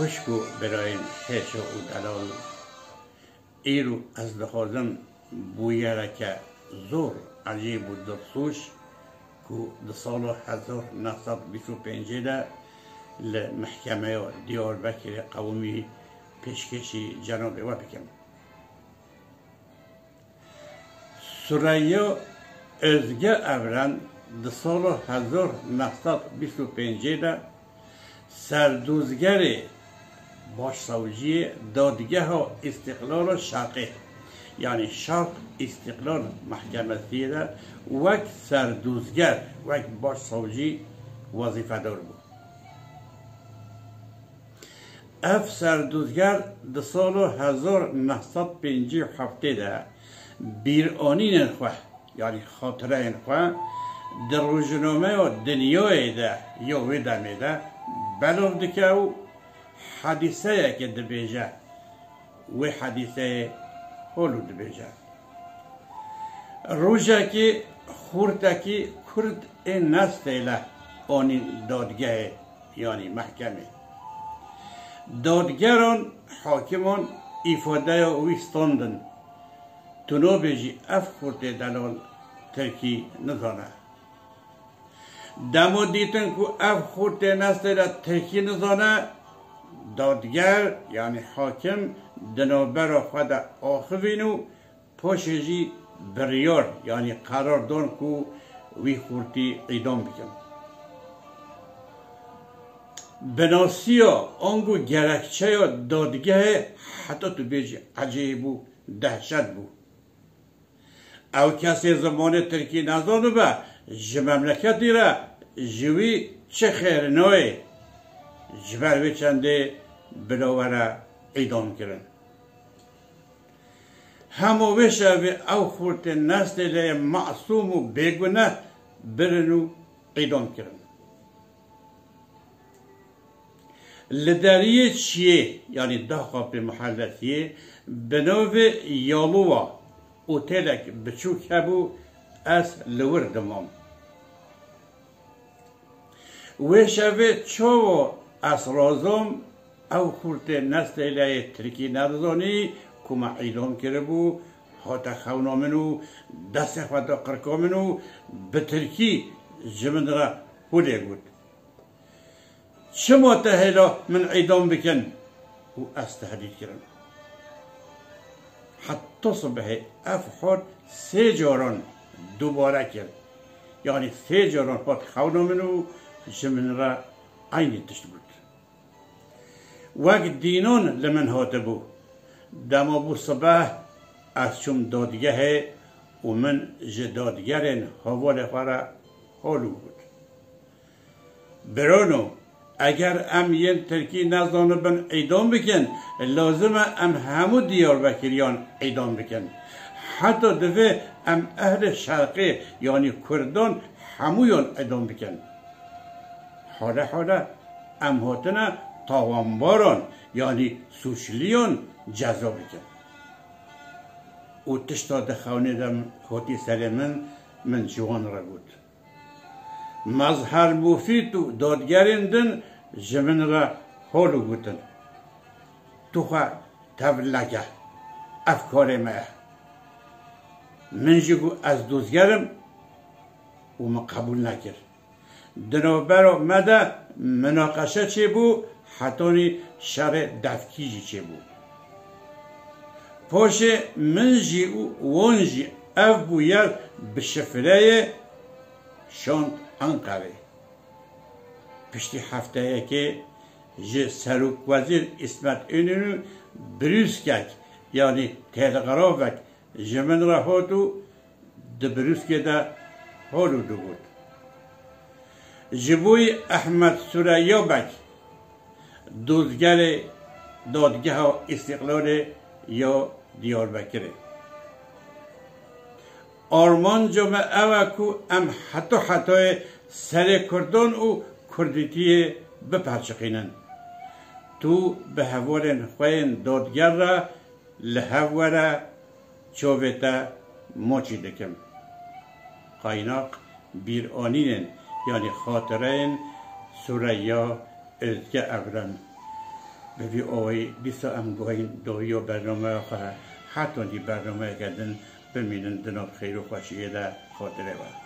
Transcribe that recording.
خوشگو براین هیچ و دلال ایرو از لحاظم بویره که زور عجیب و درسوش که در سال 1925 ده لمحکمه دیاربکر قومی پیشکشی جناب و بکم. ثریا özge evren در سال 1925 ده سردوزگر باشساوجی دادگاه استقلال شرقی یعنی شرق استقلال محکمه ده وک سردوزگر وک باشساوجی وظیفه دار بود. اف سردوزگر در سال 1957 ده بیرانین خواه یعنی خاطره خواه در روزنامه و دنیای ده یا ویدمه ده بلافده که او حدیثه که ده بیجه و حدیثه هلو ده بیجه روزه که خورده که کرد این نستیله آنی دادگاه یعنی محکمه دادگران حاکمان ایفاده ویستاندن تونو بیجی اف خورده دلال ترکی نزانه دمو دیتن که اف خورده نستیله ترکی نزانه دادگر یعنی حاکم دنابر خود آخوینو پاشجی بریار یعنی قرار دان که وی خورتی اعدام بکن بناسیا آنگو گرکچه یا دادگاه حتی تو بیجی عجیب و دهشت بود او کسی زمان ترکی نزانو با مملکتی را جوی چه خیر نوی جبروی چنده بلاوره اعدام کرن هموشه و او خورت نسل معصوم و بگونه برنو اعدام کرن لدریه چیه یعنی داخل محلتیه بناو یالووا اوتلک بچوک هبو از لور دمام و شوه چو از رازم او خورت نسل الهی ترکی نرزانی کما اعلام کرده بو حتا خونامنو دست خواهد قرکامنو به ترکی جمن را هوله بود شما تهلا من اعدام بکن و از تهدید کردن حتی صبح افحاد 3 جاران دوباره کرد یعنی 3 جاران خود خونامنو جمن را عینی تشت بود وقت دینون لمن هاته بود دما بو صبح از چون دادگه و من جدادگرین حوال خواه حالو بود برانو اگر ام ین ترکی نزدانو بن اعدام بکن لازمه ام همو دیار بکریان اعدام بکن حتی دفعه ام اهل شرقی یعنی کردان همویان اعدام بکن حالا ام هاتنه تاوانباران یعنی سوشلیان جزا بکن او تشتا دخونه دم هاتی سر من جوان را بود مظهر مفید و دادگرندن جمن را حالو بودن تو خواه تولگه افکار ماه من جگو از دوزگرم و ما قبول نکرد دنابرا مده مناقشه چه بو حتانی شر دفکیجی چه بو پاشه من جی و وانجی اف بویر بشفره شاند انقره پشتی هفته که جه سروک وزیر اسمت اینو بروسکک یعنی تلغرافک جمن را هاتو ده بروسکه ده هالو دو بود جبوی احمد ثریا بک دوزگر دادگاه استقلال یا دیاربکره آرمان جمعه اوکو ام حتی سر کردان و کردیتی بپرچقینن تو به هوارن خوین دادگر را لحواره چوبتا موچی دکم قایناق بیرانینن یعنی خاطرین ثریا özge evren ببی آوی دیسا ام گوهی دویا برنامه خواه حتی دی برنامه کردن بمینن دناب خیر و خوشیه ده خاطره با